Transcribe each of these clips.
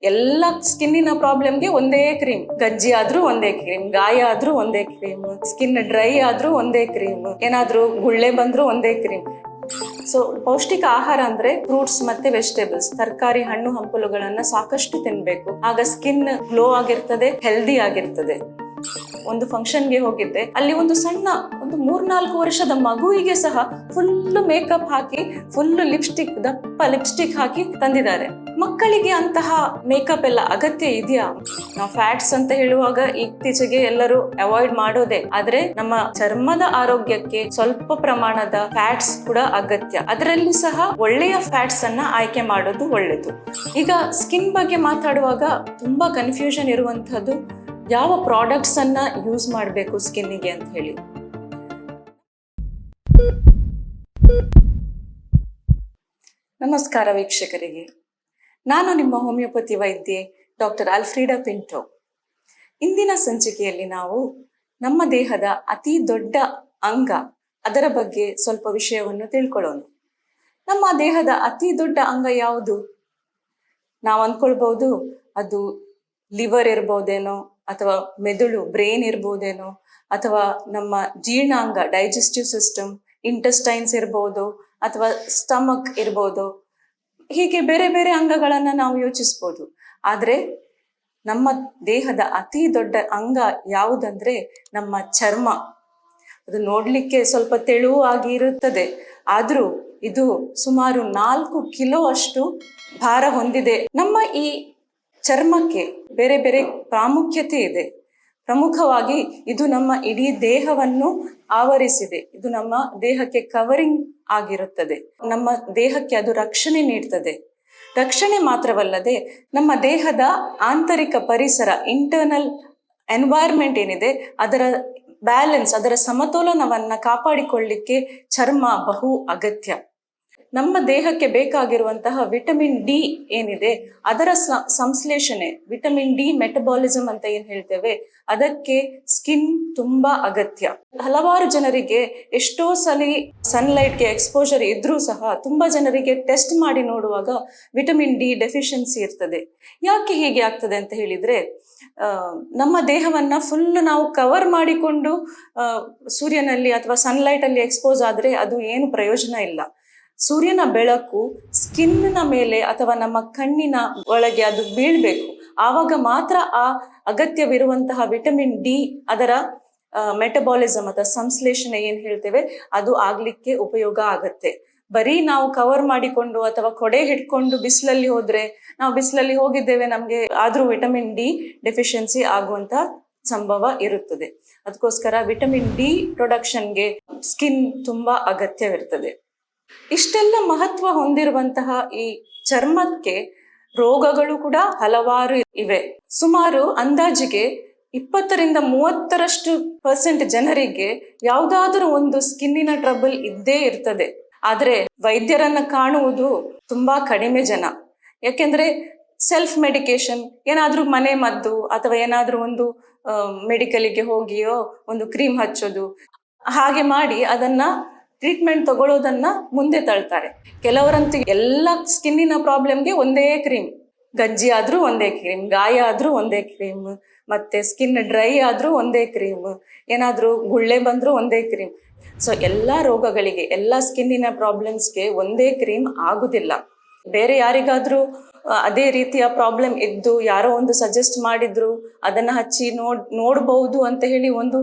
ಎಲ್ಲ ಸ್ಕಿನ್ನಿನ ಪ್ರಾಬ್ಲಮ್ಗೆ ಒಂದೇ ಕ್ರೀಮ್. ಗಜ್ಜಿ ಆದ್ರೂ ಒಂದೇ ಕ್ರೀಮ್, ಗಾಯ ಆದ್ರೂ ಒಂದೇ ಕ್ರೀಮ್, ಸ್ಕಿನ್ ಡ್ರೈ ಆದ್ರೂ ಒಂದೇ ಕ್ರೀಮ್, ಏನಾದ್ರೂ ಗುಳ್ಳೆ ಬಂದ್ರೂ ಒಂದೇ ಕ್ರೀಮ್. ಸೊ ಪೌಷ್ಟಿಕ ಆಹಾರ ಅಂದ್ರೆ ಫ್ರೂಟ್ಸ್ ಮತ್ತೆ ವೆಜಿಟೇಬಲ್ಸ್, ತರಕಾರಿ, ಹಣ್ಣು ಹಂಪಲುಗಳನ್ನ ಸಾಕಷ್ಟು ತಿನ್ಬೇಕು. ಆಗ ಸ್ಕಿನ್ ಗ್ಲೋ ಆಗಿರ್ತದೆ, ಹೆಲ್ದಿ ಆಗಿರ್ತದೆ. ಒಂದು ಫಂಕ್ಷನ್ಗೆ ಹೋಗಿದ್ದೆ, ಅಲ್ಲಿ ಒಂದು ಸಣ್ಣ 3-4 ವರ್ಷದ ಮಗುವಿಗೆ ಸಹ ಫುಲ್ ಮೇಕಪ್ ಹಾಕಿ, ಫುಲ್ ಲಿಪ್ಸ್ಟಿಕ್, ದಪ್ಪ ಲಿಪ್ಸ್ಟಿಕ್ ಹಾಕಿ ತಂದಿದ್ದಾರೆ. ಮಕ್ಕಳಿಗೆ ಅಂತಹ ಮೇಕಪ್ ಎಲ್ಲ ಅಗತ್ಯ ಇದೆಯಾ? ನಾವು ಫ್ಯಾಟ್ಸ್ ಅಂತ ಹೇಳುವಾಗ ಇತ್ತೀಚೆಗೆ ಎಲ್ಲರೂ ಅವಾಯ್ಡ್ ಮಾಡೋದೇ, ಆದ್ರೆ ನಮ್ಮ ಚರ್ಮದ ಆರೋಗ್ಯಕ್ಕೆ ಸ್ವಲ್ಪ ಪ್ರಮಾಣದ ಫ್ಯಾಟ್ಸ್ ಕೂಡ ಅಗತ್ಯ. ಅದರಲ್ಲಿ ಸಹ ಒಳ್ಳೆಯ ಫ್ಯಾಟ್ಸ್ ಅನ್ನ ಆಯ್ಕೆ ಮಾಡೋದು ಒಳ್ಳೆಯದು. ಈಗ ಸ್ಕಿನ್ ಬಗ್ಗೆ ಮಾತಾಡುವಾಗ ತುಂಬಾ ಕನ್ಫ್ಯೂಷನ್ ಇರುವಂತಹದ್ದು, ಯಾವ ಪ್ರಾಡಕ್ಟ್ಸ್ ಅನ್ನ ಯೂಸ್ ಮಾಡಬೇಕು ಸ್ಕಿನ್ನಿಗೆ ಅಂತ ಹೇಳಿ. ನಮಸ್ಕಾರ ವೀಕ್ಷಕರಿಗೆ, ನಾನು ನಿಮ್ಮ ಹೋಮಿಯೋಪತಿ ವೈದ್ಯೆ ಡಾಕ್ಟರ್ ಅಲ್ಫ್ರೀಡಾ ಪಿಂಟೋ. ಇಂದಿನ ಸಂಚಿಕೆಯಲ್ಲಿ ನಾವು ನಮ್ಮ ದೇಹದ ಅತಿ ದೊಡ್ಡ ಅಂಗ, ಅದರ ಬಗ್ಗೆ ಸ್ವಲ್ಪ ವಿಷಯವನ್ನು ತಿಳ್ಕೊಳ್ಳೋಣ. ನಮ್ಮ ದೇಹದ ಅತಿ ದೊಡ್ಡ ಅಂಗ ಯಾವುದು? ನಾವು ಅಂದ್ಕೊಳ್ಬಹುದು ಅದು ಲಿವರ್ ಇರ್ಬೋದೇನೋ, ಅಥವಾ ಮೆದುಳು ಬ್ರೈನ್ ಇರ್ಬೋದೇನೋ, ಅಥವಾ ನಮ್ಮ ಜೀರ್ಣಾಂಗ ಡೈಜೆಸ್ಟಿವ್ ಸಿಸ್ಟಮ್, ಇಂಟೆಸ್ಟೈನ್ಸ್ ಇರ್ಬೋದು, ಅಥವಾ ಸ್ಟಮಕ್ ಇರ್ಬೋದು. ಹೀಗೆ ಬೇರೆ ಬೇರೆ ಅಂಗಗಳನ್ನ ನಾವು ಯೋಚಿಸ್ಬೋದು. ಆದ್ರೆ ನಮ್ಮ ದೇಹದ ಅತಿ ದೊಡ್ಡ ಅಂಗ ಯಾವುದಂದ್ರೆ ನಮ್ಮ ಚರ್ಮ. ಅದು ನೋಡ್ಲಿಕ್ಕೆ ಸ್ವಲ್ಪ ತೆಳುವಾಗಿ ಇರುತ್ತದೆ, ಆದ್ರೂ ಇದು ಸುಮಾರು 4 ಕಿಲೋ ಅಷ್ಟು ಭಾರ ಹೊಂದಿದೆ. ನಮ್ಮ ಈ ಚರ್ಮಕ್ಕೆ ಬೇರೆ ಬೇರೆ ಪ್ರಾಮುಖ್ಯತೆ ಇದೆ. ಪ್ರಮುಖವಾಗಿ ಇದು ನಮ್ಮ ಇಡೀ ದೇಹವನ್ನು ಆವರಿಸಿದೆ. ಇದು ನಮ್ಮ ದೇಹಕ್ಕೆ ಕವರಿಂಗ್ ಆಗಿರುತ್ತದೆ. ನಮ್ಮ ದೇಹಕ್ಕೆ ಅದು ರಕ್ಷಣೆ ನೀಡ್ತದೆ. ರಕ್ಷಣೆ ಮಾತ್ರವಲ್ಲದೆ ನಮ್ಮ ದೇಹದ ಆಂತರಿಕ ಪರಿಸರ, ಇಂಟರ್ನಲ್ ಎನ್ವೈರ್ಮೆಂಟ್ ಏನಿದೆ, ಅದರ ಬ್ಯಾಲೆನ್ಸ್, ಅದರ ಸಮತೋಲನವನ್ನ ಕಾಪಾಡಿಕೊಳ್ಳಿಕ್ಕೆ ಚರ್ಮ ಬಹು ಅಗತ್ಯ. ನಮ್ಮ ದೇಹಕ್ಕೆ ಬೇಕಾಗಿರುವಂತಹ ವಿಟಮಿನ್ ಡಿ ಏನಿದೆ, ಅದರ ಸಂಶ್ಲೇಷಣೆ, ವಿಟಮಿನ್ ಡಿ ಮೆಟಬಾಲಿಸಮ್ ಅಂತ ಏನ್ ಹೇಳ್ತೇವೆ, ಅದಕ್ಕೆ ಸ್ಕಿನ್ ತುಂಬಾ ಅಗತ್ಯ. ಹಲವಾರು ಜನರಿಗೆ ಎಷ್ಟೋ ಸಲ ಸನ್ಲೈಟ್ಗೆ ಎಕ್ಸ್ಪೋಜರ್ ಇದ್ರೂ ಸಹ ತುಂಬಾ ಜನರಿಗೆ ಟೆಸ್ಟ್ ಮಾಡಿ ನೋಡುವಾಗ ವಿಟಮಿನ್ ಡಿ ಡೆಫಿಷಿಯನ್ಸಿ ಇರ್ತದೆ. ಯಾಕೆ ಹೀಗೆ ಆಗ್ತದೆ ಅಂತ ಹೇಳಿದ್ರೆ, ನಮ್ಮ ದೇಹವನ್ನ ಫುಲ್ ನಾವು ಕವರ್ ಮಾಡಿಕೊಂಡು ಸೂರ್ಯನಲ್ಲಿ ಅಥವಾ ಸನ್ಲೈಟ್ ಅಲ್ಲಿ ಎಕ್ಸ್ಪೋಸ್ ಆದ್ರೆ ಅದು ಏನು ಪ್ರಯೋಜನ ಇಲ್ಲ. ಸೂರ್ಯನ ಬೆಳಕು ಸ್ಕಿನ್ನ ಮೇಲೆ ಅಥವಾ ನಮ್ಮ ಕಣ್ಣಿನ ಒಳಗೆ ಅದು ಬೀಳ್ಬೇಕು. ಆವಾಗ ಮಾತ್ರ ಆ ಅಗತ್ಯವಿರುವಂತಹ ವಿಟಮಿನ್ ಡಿ, ಅದರ ಮೆಟಬಾಲಿಸಮ್ ಅಥವಾ ಸಂಶ್ಲೇಷಣೆ ಏನ್ ಹೇಳ್ತೇವೆ, ಅದು ಆಗ್ಲಿಕ್ಕೆ ಉಪಯೋಗ ಆಗತ್ತೆ. ಬರೀ ನಾವು ಕವರ್ ಮಾಡಿಕೊಂಡು ಅಥವಾ ಕೊಡೆ ಹಿಡ್ಕೊಂಡು ಬಿಸಿಲಲ್ಲಿ ಹೋದ್ರೆ, ನಾವು ಬಿಸಿಲಲ್ಲಿ ಹೋಗಿದ್ದೇವೆ, ನಮ್ಗೆ ಆದ್ರೂ ವಿಟಮಿನ್ ಡಿ ಡೆಫಿಷಿಯನ್ಸಿ ಆಗುವಂತ ಸಂಭವ ಇರುತ್ತದೆ. ಅದಕ್ಕೋಸ್ಕರ ವಿಟಮಿನ್ ಡಿ ಪ್ರೊಡಕ್ಷನ್ಗೆ ಸ್ಕಿನ್ ತುಂಬಾ ಅಗತ್ಯವಿರ್ತದೆ. ಇಷ್ಟೆಲ್ಲ ಮಹತ್ವ ಹೊಂದಿರುವಂತಹ ಈ ಚರ್ಮಕ್ಕೆ ರೋಗಗಳು ಕೂಡ ಹಲವಾರು ಇವೆ. ಸುಮಾರು ಅಂದಾಜಿಗೆ 20-30% ಜನರಿಗೆ ಯಾವುದಾದ್ರೂ ಒಂದು ಸ್ಕಿನ್ನಿನ ಟ್ರಬಲ್ ಇದ್ದೇ ಇರ್ತದೆ. ಆದ್ರೆ ವೈದ್ಯರನ್ನ ಕಾಣುವುದು ತುಂಬಾ ಕಡಿಮೆ ಜನ. ಯಾಕೆಂದ್ರೆ ಸೆಲ್ಫ್ ಮೆಡಿಕೇಶನ್, ಏನಾದ್ರೂ ಮನೆ ಮದ್ದು ಅಥವಾ ಏನಾದ್ರೂ ಒಂದು ಮೆಡಿಕಲಿಗೆ ಹೋಗಿಯೋ ಒಂದು ಕ್ರೀಮ್ ಹಚ್ಚೋದು, ಹಾಗೆ ಮಾಡಿ ಅದನ್ನ ಟ್ರೀಟ್ಮೆಂಟ್ ತಗೊಳ್ಳೋದನ್ನ ಮುಂದೆ ತಳ್ತಾರೆ. ಕೆಲವರಂತೂ ಎಲ್ಲ ಸ್ಕಿನ್ನಿನ ಪ್ರಾಬ್ಲಮ್ಗೆ ಒಂದೇ ಕ್ರೀಮ್. ಗಜ್ಜಿ ಆದ್ರೂ ಒಂದೇ ಕ್ರೀಮ್, ಗಾಯ ಆದ್ರೂ ಒಂದೇ ಕ್ರೀಮ್, ಮತ್ತೆ ಸ್ಕಿನ್ ಡ್ರೈ ಆದ್ರೂ ಒಂದೇ ಕ್ರೀಮ್, ಏನಾದ್ರೂ ಗುಳ್ಳೆ ಬಂದ್ರೂ ಒಂದೇ ಕ್ರೀಮ್. ಸೊ ಎಲ್ಲ ರೋಗಗಳಿಗೆ, ಎಲ್ಲ ಸ್ಕಿನ್ನಿನ ಪ್ರಾಬ್ಲಮ್ಸ್ಗೆ ಒಂದೇ ಕ್ರೀಮ್ ಆಗುದಿಲ್ಲ. ಬೇರೆ ಯಾರಿಗಾದ್ರೂ ಅದೇ ರೀತಿಯ ಪ್ರಾಬ್ಲಮ್ ಇದ್ದು ಯಾರೋ ಒಂದು ಸಜೆಸ್ಟ್ ಮಾಡಿದ್ರು, ಅದನ್ನ ಹಚ್ಚಿ ನೋಡ್ಬಹುದು ಅಂತ ಹೇಳಿ ಒಂದು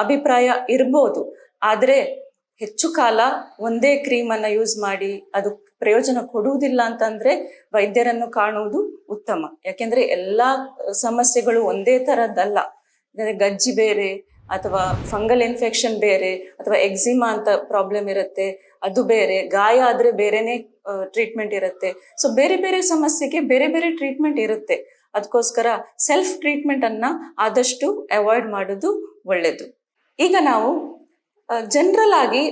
ಅಭಿಪ್ರಾಯ ಇರ್ಬೋದು. ಆದ್ರೆ ಹೆಚ್ಚು ಕಾಲ ಒಂದೇ ಕ್ರೀಮ್ ಅನ್ನ ಯೂಸ್ ಮಾಡಿ ಅದು ಪ್ರಯೋಜನ ಕೊಡುವುದಿಲ್ಲ ಅಂತಂದ್ರೆ ವೈದ್ಯರನ್ನು ಕಾಣುವುದು ಉತ್ತಮ. ಯಾಕೆಂದ್ರೆ ಎಲ್ಲಾ ಸಮಸ್ಯೆಗಳು ಒಂದೇ ತರದ್ದಲ್ಲ. ಗಜ್ಜಿ ಬೇರೆ, ಅಥವಾ ಫಂಗಲ್ ಇನ್ಫೆಕ್ಷನ್ ಬೇರೆ, ಅಥವಾ ಎಕ್ಸಿಮಾ ಅಂತ ಪ್ರಾಬ್ಲಮ್ ಇರುತ್ತೆ, ಅದು ಬೇರೆ. ಗಾಯ ಆದ್ರೆ ಬೇರೆನೆ ಟ್ರೀಟ್ಮೆಂಟ್ ಇರುತ್ತೆ. ಸೊ ಬೇರೆ ಬೇರೆ ಸಮಸ್ಯೆಗೆ ಬೇರೆ ಬೇರೆ ಟ್ರೀಟ್ಮೆಂಟ್ ಇರುತ್ತೆ. ಅದಕ್ಕೋಸ್ಕರ ಸೆಲ್ಫ್ ಟ್ರೀಟ್ಮೆಂಟ್ ಅನ್ನ ಆದಷ್ಟು ಅವಾಯ್ಡ್ ಮಾಡೋದು ಒಳ್ಳೆಯದು. ಈಗ ನಾವು ಜನರಲ್ ಆಗಿ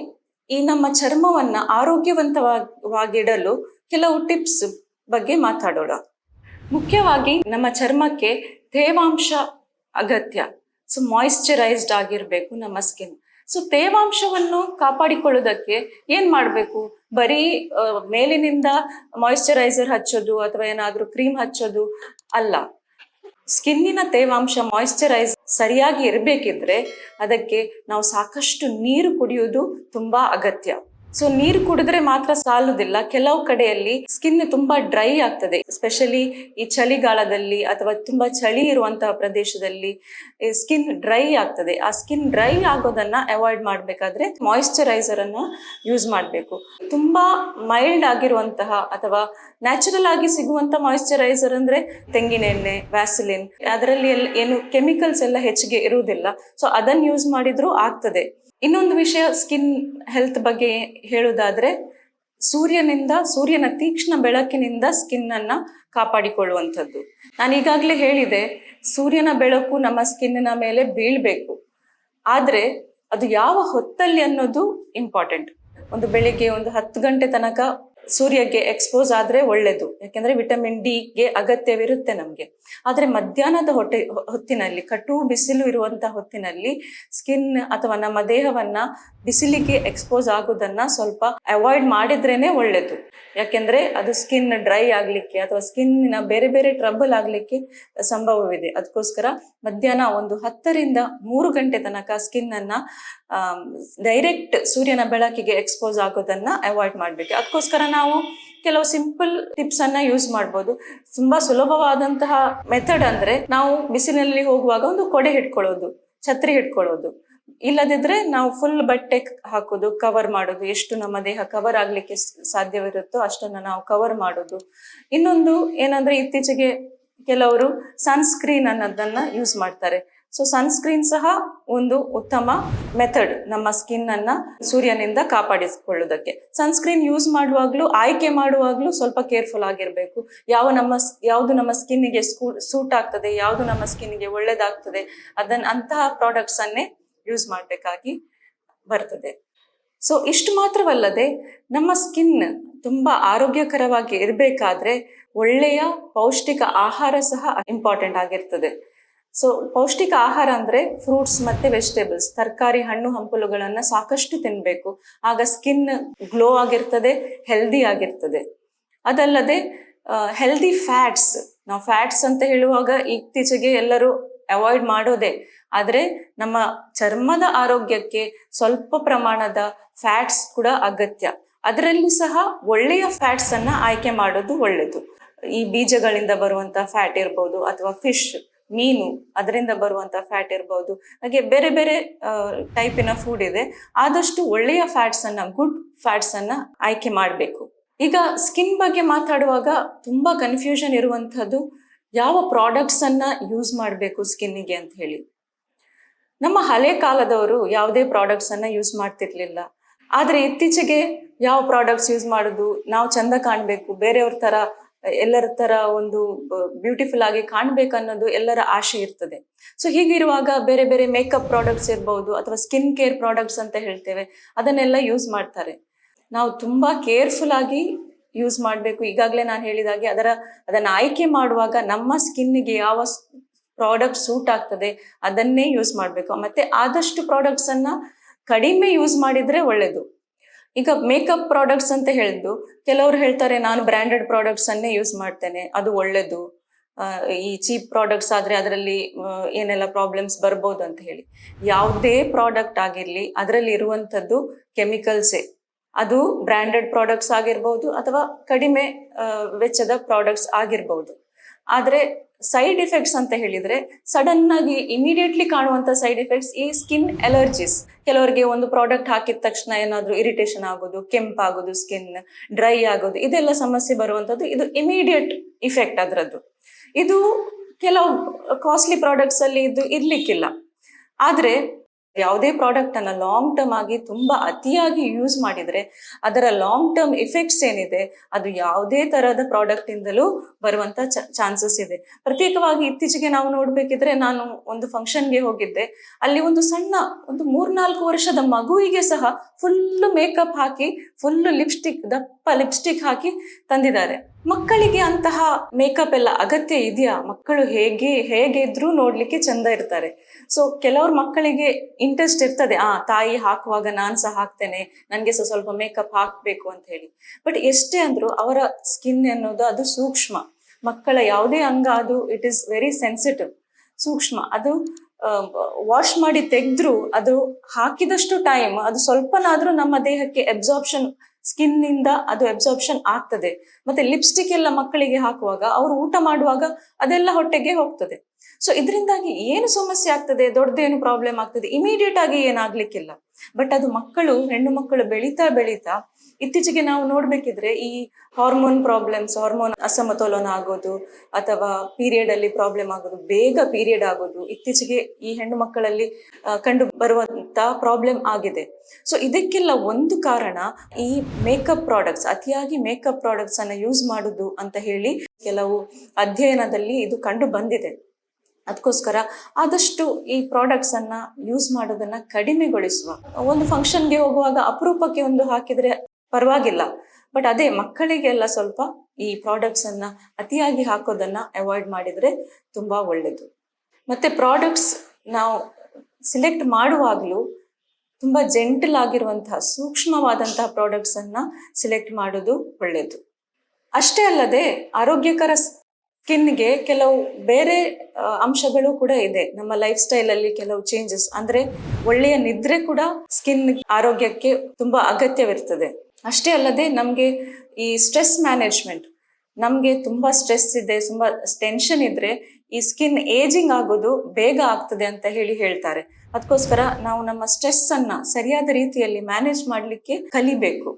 ಈ ನಮ್ಮ ಚರ್ಮವನ್ನ ಆರೋಗ್ಯವಂತವಾಗಿಡಲು ಕೆಲವು ಟಿಪ್ಸ್ ಬಗ್ಗೆ ಮಾತಾಡೋಣ. ಮುಖ್ಯವಾಗಿ ನಮ್ಮ ಚರ್ಮಕ್ಕೆ ತೇವಾಂಶ ಅಗತ್ಯ. ಸೊ ಮಾಯಿಶ್ಚರೈಸ್ಡ್ ಆಗಿರ್ಬೇಕು ನಮ್ಮ ಸ್ಕಿನ್. ಸೊ ತೇವಾಂಶವನ್ನು ಕಾಪಾಡಿಕೊಳ್ಳೋದಕ್ಕೆ ಏನ್ ಮಾಡ್ಬೇಕು? ಬರೀ ಮೇಲಿನಿಂದ ಮಾಯಿಶ್ಚರೈಸರ್ ಹಚ್ಚೋದು ಅಥವಾ ಏನಾದ್ರೂ ಕ್ರೀಮ್ ಹಚ್ಚೋದು ಅಲ್ಲ. ಸ್ಕಿನ್ನಿನ ತೇವಾಂಶ ಮಾಯಿಶ್ಚರೈಸ್ ಸರಿಯಾಗಿ ಇರಬೇಕಿದ್ರೆ ಅದಕ್ಕೆ ನಾವು ಸಾಕಷ್ಟು ನೀರು ಕುಡಿಯೋದು ತುಂಬಾ ಅಗತ್ಯ. ಸೊ ನೀರು ಕುಡಿದ್ರೆ ಮಾತ್ರ ಸಾಲುದಿಲ್ಲ. ಕೆಲವು ಕಡೆಯಲ್ಲಿ ಸ್ಕಿನ್ ತುಂಬಾ ಡ್ರೈ ಆಗ್ತದೆ, ಎಸ್ಪೆಷಲಿ ಈ ಚಳಿಗಾಲದಲ್ಲಿ ಅಥವಾ ತುಂಬಾ ಚಳಿ ಇರುವಂತಹ ಪ್ರದೇಶದಲ್ಲಿ ಸ್ಕಿನ್ ಡ್ರೈ ಆಗ್ತದೆ. ಆ ಸ್ಕಿನ್ ಡ್ರೈ ಆಗೋದನ್ನ ಅವಾಯ್ಡ್ ಮಾಡ್ಬೇಕಾದ್ರೆ ಮಾಯಿಶ್ಚರೈಸರ್ ಅನ್ನ ಯೂಸ್ ಮಾಡಬೇಕು. ತುಂಬಾ ಮೈಲ್ಡ್ ಆಗಿರುವಂತಹ ಅಥವಾ ನ್ಯಾಚುರಲ್ ಆಗಿ ಸಿಗುವಂತ ಮಾಯಿಶ್ಚರೈಸರ್ ಅಂದ್ರೆ ತೆಂಗಿನ ಎಣ್ಣೆ, ವ್ಯಾಸಲಿನ್, ಅದರಲ್ಲಿ ಏನು ಕೆಮಿಕಲ್ಸ್ ಎಲ್ಲ ಹೆಚ್ಚಿಗೆ ಇರುವುದಿಲ್ಲ. ಸೊ ಅದನ್ನ ಯೂಸ್ ಮಾಡಿದ್ರೂ ಆಗ್ತದೆ. ಇನ್ನೊಂದು ವಿಷಯ ಸ್ಕಿನ್ ಹೆಲ್ತ್ ಬಗ್ಗೆ ಹೇಳುವುದಾದ್ರೆ, ಸೂರ್ಯನ ತೀಕ್ಷ್ಣ ಬೆಳಕಿನಿಂದ ಸ್ಕಿನ್ ಅನ್ನ ಕಾಪಾಡಿಕೊಳ್ಳುವಂಥದ್ದು. ನಾನು ಈಗಾಗಲೇ ಹೇಳಿದೆ, ಸೂರ್ಯನ ಬೆಳಕು ನಮ್ಮ ಸ್ಕಿನ್ನಿನ ಮೇಲೆ ಬೀಳ್ಬೇಕು, ಆದ್ರೆ ಅದು ಯಾವ ಹೊತ್ತಲ್ಲಿ ಅನ್ನೋದು ಇಂಪಾರ್ಟೆಂಟ್. ಒಂದು ಬೆಳಿಗ್ಗೆ 10 ಗಂಟೆ ತನಕ ಸೂರ್ಯಗೆ ಎಕ್ಸ್ಪೋಸ್ ಆದ್ರೆ ಒಳ್ಳೇದು, ಯಾಕೆಂದ್ರೆ ವಿಟಮಿನ್ ಡಿ ಗೆ ಅಗತ್ಯವಿರುತ್ತೆ ನಮ್ಗೆ. ಆದ್ರೆ ಮಧ್ಯಾಹ್ನದ ಹೊತ್ತಿನಲ್ಲಿ, ಕಟು ಬಿಸಿಲು ಇರುವಂತಹ ಹೊತ್ತಿನಲ್ಲಿ ಸ್ಕಿನ್ ಅಥವಾ ನಮ್ಮ ದೇಹವನ್ನ ಬಿಸಿಲಿಗೆ ಎಕ್ಸ್ಪೋಸ್ ಆಗೋದನ್ನ ಸ್ವಲ್ಪ ಅವಾಯ್ಡ್ ಮಾಡಿದ್ರೇನೆ ಒಳ್ಳೇದು. ಯಾಕೆಂದ್ರೆ ಅದು ಸ್ಕಿನ್ ಡ್ರೈ ಆಗ್ಲಿಕ್ಕೆ ಅಥವಾ ಸ್ಕಿನ್ನಿನ ಬೇರೆ ಬೇರೆ ಟ್ರಬಲ್ ಆಗ್ಲಿಕ್ಕೆ ಸಂಭವವಿದೆ. ಅದಕ್ಕೋಸ್ಕರ ಮಧ್ಯಾಹ್ನ 10 ರಿಂದ 3 ಗಂಟೆ ತನಕ ಸ್ಕಿನ್ ಅನ್ನ ಡೈರೆಕ್ಟ್ ಸೂರ್ಯನ ಬೆಳಕಿಗೆ ಎಕ್ಸ್ಪೋಸ್ ಆಗೋದನ್ನ ಅವಾಯ್ಡ್ ಮಾಡ್ಬೇಕು. ಅದಕ್ಕೋಸ್ಕರ ನಾವು ಕೆಲವು ಸಿಂಪಲ್ ಟಿಪ್ಸ್ ಅನ್ನ ಯೂಸ್ ಮಾಡ್ಬೋದು. ತುಂಬಾ ಸುಲಭವಾದಂತಹ ಮೆಥಡ್ ಅಂದ್ರೆ, ನಾವು ಬಿಸಿಲಿನಲ್ಲಿ ಹೋಗುವಾಗ ಒಂದು ಕೊಡೆ ಹಿಡ್ಕೊಳ್ಳೋದು, ಛತ್ರಿ ಹಿಡ್ಕೊಳ್ಳೋದು. ಇಲ್ಲದಿದ್ರೆ ನಾವು ಫುಲ್ ಬಟ್ಟೆ ಹಾಕೋದು, ಕವರ್ ಮಾಡೋದು. ಎಷ್ಟು ನಮ್ಮ ದೇಹ ಕವರ್ ಆಗ್ಲಿಕ್ಕೆ ಸಾಧ್ಯವಿರುತ್ತೋ ಅಷ್ಟನ್ನ ನಾವು ಕವರ್ ಮಾಡೋದು. ಇನ್ನೊಂದು ಏನಂದ್ರೆ, ಇತ್ತೀಚೆಗೆ ಕೆಲವರು ಸನ್ಸ್ಕ್ರೀನ್ ಅನ್ನೋದನ್ನ ಯೂಸ್ ಮಾಡ್ತಾರೆ. ಸೊ ಸನ್ಸ್ಕ್ರೀನ್ ಸಹ ಒಂದು ಉತ್ತಮ ಮೆಥಡ್ ನಮ್ಮ ಸ್ಕಿನ್ ಅನ್ನ ಸೂರ್ಯನಿಂದ ಕಾಪಾಡಿಸಿಕೊಳ್ಳುವುದಕ್ಕೆ. ಸನ್ಸ್ಕ್ರೀನ್ ಯೂಸ್ ಮಾಡುವಾಗ್ಲೂ, ಆಯ್ಕೆ ಮಾಡುವಾಗ್ಲೂ ಸ್ವಲ್ಪ ಕೇರ್ಫುಲ್ ಆಗಿರ್ಬೇಕು. ಯಾವುದು ನಮ್ಮ ಸ್ಕಿನ್ನಿಗೆ ಸೂಟ್ ಆಗ್ತದೆ, ಯಾವುದು ನಮ್ಮ ಸ್ಕಿನ್ನಿಗೆ ಒಳ್ಳೇದಾಗ್ತದೆ, ಅಂತಹ ಪ್ರಾಡಕ್ಟ್ಸ್ ಅನ್ನೇ ಯೂಸ್ ಮಾಡಬೇಕಾಗಿ ಬರ್ತದೆ. ಸೊ ಇಷ್ಟು ಮಾತ್ರವಲ್ಲದೆ, ನಮ್ಮ ಸ್ಕಿನ್ ತುಂಬಾ ಆರೋಗ್ಯಕರವಾಗಿ ಇರಬೇಕಾದ್ರೆ ಒಳ್ಳೆಯ ಪೌಷ್ಟಿಕ ಆಹಾರ ಸಹ ಇಂಪಾರ್ಟೆಂಟ್ ಆಗಿರ್ತದೆ. ಸೊ ಪೌಷ್ಟಿಕ ಆಹಾರ ಅಂದ್ರೆ ಫ್ರೂಟ್ಸ್ ಮತ್ತೆ ವೆಜಿಟೇಬಲ್ಸ್, ತರಕಾರಿ, ಹಣ್ಣು ಹಂಪಲುಗಳನ್ನ ಸಾಕಷ್ಟು ತಿನ್ಬೇಕು. ಆಗ ಸ್ಕಿನ್ ಗ್ಲೋ ಆಗಿರ್ತದೆ, ಹೆಲ್ದಿ ಆಗಿರ್ತದೆ. ಅದಲ್ಲದೆ ಹೆಲ್ದಿ ಫ್ಯಾಟ್ಸ್, ನಾವು ಫ್ಯಾಟ್ಸ್ ಅಂತ ಹೇಳುವಾಗ ಇತ್ತೀಚೆಗೆ ಎಲ್ಲರೂ ಅವಾಯ್ಡ್ ಮಾಡೋದೆ, ಆದ್ರೆ ನಮ್ಮ ಚರ್ಮದ ಆರೋಗ್ಯಕ್ಕೆ ಸ್ವಲ್ಪ ಪ್ರಮಾಣದ ಫ್ಯಾಟ್ಸ್ ಕೂಡ ಅಗತ್ಯ. ಅದರಲ್ಲಿ ಸಹ ಒಳ್ಳೆಯ ಫ್ಯಾಟ್ಸ್ ಅನ್ನ ಆಯ್ಕೆ ಮಾಡೋದು ಒಳ್ಳೆಯದು. ಈ ಬೀಜಗಳಿಂದ ಬರುವಂತ ಫ್ಯಾಟ್ ಇರ್ಬೋದು, ಅಥವಾ ಫಿಶ್, ಮೀನು, ಅದರಿಂದ ಬರುವಂತ ಫ್ಯಾಟ್ ಇರ್ಬೋದು. ಹಾಗೆ ಬೇರೆ ಬೇರೆ ಟೈಪಿನ ಫುಡ್ ಇದೆ. ಆದಷ್ಟು ಒಳ್ಳೆಯ ಫ್ಯಾಟ್ಸ್ ಅನ್ನ, ಗುಡ್ ಫ್ಯಾಟ್ಸ್ ಅನ್ನ ಆಯ್ಕೆ ಮಾಡಬೇಕು. ಈಗ ಸ್ಕಿನ್ ಬಗ್ಗೆ ಮಾತಾಡುವಾಗ ತುಂಬಾ ಕನ್ಫ್ಯೂಷನ್ ಇರುವಂತಹದ್ದು, ಯಾವ ಪ್ರಾಡಕ್ಟ್ಸ್ ಅನ್ನ ಯೂಸ್ ಮಾಡಬೇಕು ಸ್ಕಿನ್ನಿಗೆ ಅಂತ ಹೇಳಿ. ನಮ್ಮ ಹಳೆ ಕಾಲದವರು ಯಾವುದೇ ಪ್ರಾಡಕ್ಟ್ಸ್ ಅನ್ನ ಯೂಸ್ ಮಾಡ್ತಿರ್ಲಿಲ್ಲ. ಆದ್ರೆ ಇತ್ತೀಚೆಗೆ ಯಾವ ಪ್ರಾಡಕ್ಟ್ಸ್ ಯೂಸ್ ಮಾಡೋದು, ನಾವು ಚಂದ ಕಾಣ್ಬೇಕು, ಬೇರೆಯವ್ರ ತರ, ಎಲ್ಲರ ತರ ಒಂದು ಬ್ಯೂಟಿಫುಲ್ ಆಗಿ ಕಾಣ್ಬೇಕನ್ನೋದು ಎಲ್ಲರ ಆಸೆ ಇರ್ತದೆ. ಸೊ ಹೀಗಿರುವಾಗ ಬೇರೆ ಬೇರೆ ಮೇಕಪ್ ಪ್ರಾಡಕ್ಟ್ಸ್ ಇರ್ಬೋದು, ಅಥವಾ ಸ್ಕಿನ್ ಕೇರ್ ಪ್ರಾಡಕ್ಟ್ಸ್ ಅಂತ ಹೇಳ್ತೇವೆ, ಅದನ್ನೆಲ್ಲ ಯೂಸ್ ಮಾಡ್ತಾರೆ. ನಾವು ತುಂಬಾ ಕೇರ್ಫುಲ್ ಆಗಿ ಯೂಸ್ ಮಾಡಬೇಕು. ಈಗಾಗಲೇ ನಾನು ಹೇಳಿದಾಗೆ ಅದನ್ನ ಆಯ್ಕೆ ಮಾಡುವಾಗ ನಮ್ಮ ಸ್ಕಿನ್ನಿಗೆ ಯಾವ ಪ್ರಾಡಕ್ಟ್ ಸೂಟ್ ಆಗ್ತದೆ ಅದನ್ನೇ ಯೂಸ್ ಮಾಡಬೇಕು. ಮತ್ತೆ ಆದಷ್ಟು ಪ್ರಾಡಕ್ಟ್ಸ್ ಅನ್ನ ಕಡಿಮೆ ಯೂಸ್ ಮಾಡಿದ್ರೆ ಒಳ್ಳೇದು. ಈಗ ಮೇಕಪ್ ಪ್ರಾಡಕ್ಟ್ಸ್ ಅಂತ ಹೇಳಿದ್ದು, ಕೆಲವರು ಹೇಳ್ತಾರೆ ನಾನು ಬ್ರ್ಯಾಂಡೆಡ್ ಪ್ರಾಡಕ್ಟ್ಸ್ ಅನ್ನೇ ಯೂಸ್ ಮಾಡ್ತೇನೆ, ಅದು ಒಳ್ಳೇದು, ಈ ಚೀಪ್ ಪ್ರಾಡಕ್ಟ್ಸ್ ಆದ್ರೆ ಅದರಲ್ಲಿ ಏನೆಲ್ಲ ಪ್ರಾಬ್ಲಮ್ಸ್ ಬರ್ಬೋದು ಅಂತ ಹೇಳಿ. ಯಾವುದೇ ಪ್ರಾಡಕ್ಟ್ ಆಗಿರ್ಲಿ, ಅದರಲ್ಲಿ ಇರುವಂತದ್ದು ಕೆಮಿಕಲ್ಸೇ. ಅದು ಬ್ರ್ಯಾಂಡೆಡ್ ಪ್ರಾಡಕ್ಟ್ಸ್ ಆಗಿರ್ಬೋದು ಅಥವಾ ಕಡಿಮೆ ವೆಚ್ಚದ ಪ್ರಾಡಕ್ಟ್ಸ್ ಆಗಿರ್ಬೋದು. ಆದ್ರೆ ಸೈಡ್ ಎಫೆಕ್ಟ್ಸ್ ಅಂತ ಹೇಳಿದ್ರೆ, ಸಡನ್ ಆಗಿ ಇಮಿಡಿಯೇಟ್ಲಿ ಕಾಣುವಂತ ಸೈಡ್ ಎಫೆಕ್ಟ್ಸ್ ಈ ಸ್ಕಿನ್ ಅಲರ್ಜೀಸ್. ಕೆಲವರಿಗೆ ಒಂದು ಪ್ರಾಡಕ್ಟ್ ಹಾಕಿದ ತಕ್ಷಣ ಏನಾದ್ರೂ ಇರಿಟೇಷನ್ ಆಗೋದು, ಕೆಂಪಾಗೋದು, ಸ್ಕಿನ್ ಡ್ರೈ ಆಗೋದು, ಇದೆಲ್ಲ ಸಮಸ್ಯೆ ಬರುವಂತದ್ದು. ಇದು ಇಮಿಡಿಯೇಟ್ ಇಫೆಕ್ಟ್ ಅದರದ್ದು. ಇದು ಕೆಲವು ಕಾಸ್ಟ್ಲಿ ಪ್ರಾಡಕ್ಟ್ಸ್ ಅಲ್ಲಿ ಇದು ಇರ್ಲಿಕ್ಕಿಲ್ಲ. ಆದ್ರೆ ಯಾವುದೇ ಪ್ರಾಡಕ್ಟ್ ಅನ್ನ ಲಾಂಗ್ ಟರ್ಮ್ ಆಗಿ ತುಂಬಾ ಅತಿಯಾಗಿ ಯೂಸ್ ಮಾಡಿದ್ರೆ ಅದರ ಲಾಂಗ್ ಟರ್ಮ್ ಎಫೆಕ್ಟ್ಸ್ ಏನಿದೆ ಅದು ಯಾವುದೇ ತರಹದ ಪ್ರಾಡಕ್ಟ್ ಇಂದಲೂ ಬರುವಂತ ಚಾನ್ಸಸ್ ಇದೆ. ಪ್ರತ್ಯೇಕವಾಗಿ ಇತ್ತೀಚೆಗೆ ನಾವು ನೋಡ್ಬೇಕಿದ್ರೆ, ನಾನು ಒಂದು ಫಂಕ್ಷನ್ಗೆ ಹೋಗಿದ್ದೆ. ಅಲ್ಲಿ ಒಂದು 3-4 ವರ್ಷದ ಮಗುವಿಗೆ ಸಹ ಫುಲ್ ಮೇಕಪ್ ಹಾಕಿ, ಫುಲ್ ದಪ್ಪ ಲಿಪ್ಸ್ಟಿಕ್ ಹಾಕಿ ತಂದಿದ್ದಾರೆ. ಮಕ್ಕಳಿಗೆ ಅಂತಹ ಮೇಕಪ್ ಎಲ್ಲ ಅಗತ್ಯ ಇದೆಯಾ? ಮಕ್ಕಳು ಹೇಗಿದ್ರೂ ನೋಡ್ಲಿಕ್ಕೆ ಚಂದ ಇರ್ತಾರೆ. ಸೊ ಕೆಲವ್ರ ಮಕ್ಕಳಿಗೆ ಇಂಟ್ರೆಸ್ಟ್ ಇರ್ತದೆ, ತಾಯಿ ಹಾಕುವಾಗ ನಾನ್ ಸಹ ಹಾಕ್ತೇನೆ, ನನ್ಗೆ ಸಹ ಸ್ವಲ್ಪ ಮೇಕಪ್ ಹಾಕ್ಬೇಕು ಅಂತ ಹೇಳಿ. ಬಟ್ ಎಷ್ಟೇ ಅಂದ್ರೂ ಅವರ ಸ್ಕಿನ್ ಅನ್ನೋದು ಅದು ಸೂಕ್ಷ್ಮ. ಮಕ್ಕಳ ಯಾವುದೇ ಅಂಗ ಅದು ಇಟ್ ಈಸ್ ವೆರಿ ಸೆನ್ಸಿಟಿವ್, ಸೂಕ್ಷ್ಮ. ಅದು ವಾಶ್ ಮಾಡಿ ತೆಗೆದ್ರು ಅದು ಹಾಕಿದಷ್ಟು ಟೈಮ್ ಅದು ಸ್ವಲ್ಪನಾದ್ರೂ ನಮ್ಮ ದೇಹಕ್ಕೆ ಅಬ್ಸಾರ್ಪ್ಷನ್, ಸ್ಕಿನ್ ನಿಂದ ಅದು ಅಬ್ಸಾರ್ಪ್ಷನ್ ಆಗ್ತದೆ. ಮತ್ತೆ ಲಿಪ್ಸ್ಟಿಕ್ ಎಲ್ಲ ಮಕ್ಕಳಿಗೆ ಹಾಕುವಾಗ ಅವರು ಊಟ ಮಾಡುವಾಗ ಅದೆಲ್ಲ ಹೊಟ್ಟೆಗೆ ಹೋಗ್ತದೆ. ಸೊ ಇದರಿಂದಾಗಿ ಏನು ಸಮಸ್ಯೆ ಆಗ್ತದೆ, ದೊಡ್ಡದೇನು ಪ್ರಾಬ್ಲಮ್ ಆಗ್ತದೆ ಇಮಿಡಿಯೇಟ್ ಆಗಿ ಏನಾಗ್ಲಿಕ್ಕಿಲ್ಲ. ಬಟ್ ಅದು ಹೆಣ್ಣು ಮಕ್ಕಳು ಬೆಳೀತಾ ಬೆಳೀತಾ ಇತ್ತೀಚೆಗೆ ನಾವು ನೋಡ್ಬೇಕಿದ್ರೆ ಈ ಹಾರ್ಮೋನ್ ಪ್ರಾಬ್ಲಮ್ಸ್, ಹಾರ್ಮೋನ್ ಅಸಮತೋಲನ ಆಗೋದು ಅಥವಾ ಪೀರಿಯಡ್ ಅಲ್ಲಿ ಪ್ರಾಬ್ಲಮ್ ಆಗೋದು, ಬೇಗ ಪೀರಿಯಡ್ ಆಗೋದು ಇತ್ತೀಚೆಗೆ ಈ ಹೆಣ್ಣು ಮಕ್ಕಳಲ್ಲಿ ಕಂಡು ಬರುವಂತ ಪ್ರಾಬ್ಲಮ್ ಆಗಿದೆ. ಸೊ ಇದಕ್ಕೆಲ್ಲ ಒಂದು ಕಾರಣ ಈ ಮೇಕಪ್ ಪ್ರಾಡಕ್ಟ್ಸ್, ಅತಿಯಾಗಿ ಮೇಕಪ್ ಪ್ರಾಡಕ್ಟ್ಸ್ ಅನ್ನ ಯೂಸ್ ಮಾಡುದು ಅಂತ ಹೇಳಿ ಕೆಲವು ಅಧ್ಯಯನದಲ್ಲಿ ಇದು ಕಂಡು ಬಂದಿದೆ. ಅದಕ್ಕೋಸ್ಕರ ಆದಷ್ಟು ಈ ಪ್ರಾಡಕ್ಟ್ಸ್ ಅನ್ನ ಯೂಸ್ ಮಾಡೋದನ್ನ ಕಡಿಮೆಗೊಳಿಸುವ. ಒಂದು ಫಂಕ್ಷನ್ಗೆ ಹೋಗುವಾಗ ಅಪರೂಪಕ್ಕೆ ಒಂದು ಹಾಕಿದ್ರೆ ಪರವಾಗಿಲ್ಲ, ಬಟ್ ಅದೇ ಮಕ್ಕಳಿಗೆಲ್ಲ ಸ್ವಲ್ಪ ಈ ಪ್ರಾಡಕ್ಟ್ಸ್ ಅನ್ನ ಅತಿಯಾಗಿ ಹಾಕೋದನ್ನ ಅವಾಯ್ಡ್ ಮಾಡಿದ್ರೆ ತುಂಬಾ ಒಳ್ಳೇದು. ಮತ್ತೆ ಪ್ರಾಡಕ್ಟ್ಸ್ ನಾವು ಸಿಲೆಕ್ಟ್ ಮಾಡುವಾಗಲೂ ತುಂಬಾ ಜೆಂಟಲ್ ಆಗಿರುವಂತಹ ಸೂಕ್ಷ್ಮವಾದಂತಹ ಪ್ರಾಡಕ್ಟ್ಸ್ ಅನ್ನ ಸಿಲೆಕ್ಟ್ ಮಾಡೋದು ಒಳ್ಳೇದು. ಅಷ್ಟೇ ಅಲ್ಲದೆ ಆರೋಗ್ಯಕರ ಸ್ಕಿನ್ಗೆ ಕೆಲವು ಬೇರೆ ಅಂಶಗಳು ಕೂಡ ಇದೆ. ನಮ್ಮ ಲೈಫ್ ಸ್ಟೈಲ್ ಅಲ್ಲಿ ಕೆಲವು ಚೇಂಜಸ್ ಅಂದ್ರೆ ಒಳ್ಳೆಯ ನಿದ್ರೆ ಕೂಡ ಸ್ಕಿನ್ ಆರೋಗ್ಯಕ್ಕೆ ತುಂಬಾ ಅಗತ್ಯವಿರ್ತದೆ. ಅಷ್ಟೇ ಅಲ್ಲದೆ ನಮ್ಗೆ ಈ ಸ್ಟ್ರೆಸ್ ಮ್ಯಾನೇಜ್ಮೆಂಟ್, ನಮ್ಗೆ ತುಂಬಾ ಸ್ಟ್ರೆಸ್ ಇದೆ, ತುಂಬಾ ಟೆನ್ಷನ್ ಇದ್ರೆ ಈ ಸ್ಕಿನ್ ಏಜಿಂಗ್ ಆಗೋದು ಬೇಗ ಆಗ್ತದೆ ಅಂತ ಹೇಳ್ತಾರೆ. ಅದಕ್ಕೋಸ್ಕರ ನಾವು ನಮ್ಮ ಸ್ಟ್ರೆಸ್ ಅನ್ನ ಸರಿಯಾದ ರೀತಿಯಲ್ಲಿ ಮ್ಯಾನೇಜ್ ಮಾಡ್ಲಿಕ್ಕೆ ಕಲಿಬೇಕು.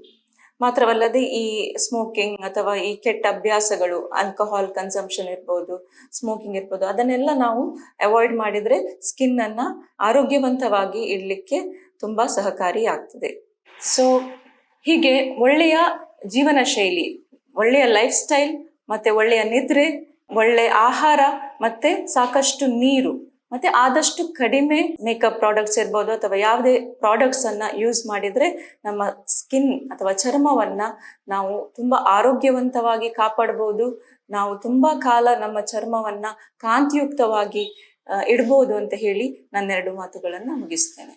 ಮಾತ್ರವಲ್ಲದೆ ಈ ಸ್ಮೋಕಿಂಗ್ ಅಥವಾ ಈ ಕೆಟ್ಟ ಅಭ್ಯಾಸಗಳು, ಆಲ್ಕೋಹಾಲ್ ಕನ್ಸಂಪ್ಷನ್ ಇರ್ಬೋದು, ಸ್ಮೋಕಿಂಗ್ ಇರ್ಬೋದು, ಅದನ್ನೆಲ್ಲ ನಾವು ಅವಾಯ್ಡ್ ಮಾಡಿದ್ರೆ ಸ್ಕಿನ್ ಅನ್ನ ಆರೋಗ್ಯವಂತವಾಗಿ ಇಡ್ಲಿಕ್ಕೆ ತುಂಬಾ ಸಹಕಾರಿ ಆಗ್ತದೆ. ಸೊ ಹೀಗೆ ಒಳ್ಳೆಯ ಜೀವನ ಶೈಲಿ, ಒಳ್ಳೆಯ ಲೈಫ್ ಸ್ಟೈಲ್, ಮತ್ತೆ ಒಳ್ಳೆಯ ನಿದ್ರೆ, ಒಳ್ಳೆಯ ಆಹಾರ, ಮತ್ತೆ ಸಾಕಷ್ಟು ನೀರು, ಮತ್ತೆ ಆದಷ್ಟು ಕಡಿಮೆ ಮೇಕಪ್ ಪ್ರಾಡಕ್ಟ್ಸ್ ಇರ್ಬೋದು ಅಥವಾ ಯಾವುದೇ ಪ್ರಾಡಕ್ಟ್ಸ್ ಅನ್ನ ಯೂಸ್ ಮಾಡಿದ್ರೆ ನಮ್ಮ ಸ್ಕಿನ್ ಅಥವಾ ಚರ್ಮವನ್ನ ನಾವು ತುಂಬಾ ಆರೋಗ್ಯವಂತವಾಗಿ ಕಾಪಾಡಬಹುದು. ನಾವು ತುಂಬಾ ಕಾಲ ನಮ್ಮ ಚರ್ಮವನ್ನ ಕಾಂತಿಯುಕ್ತವಾಗಿ ಇಡ್ಬೋದು ಅಂತ ಹೇಳಿ ನನ್ನೆರಡು ಮಾತುಗಳನ್ನ ಮುಗಿಸ್ತೇನೆ.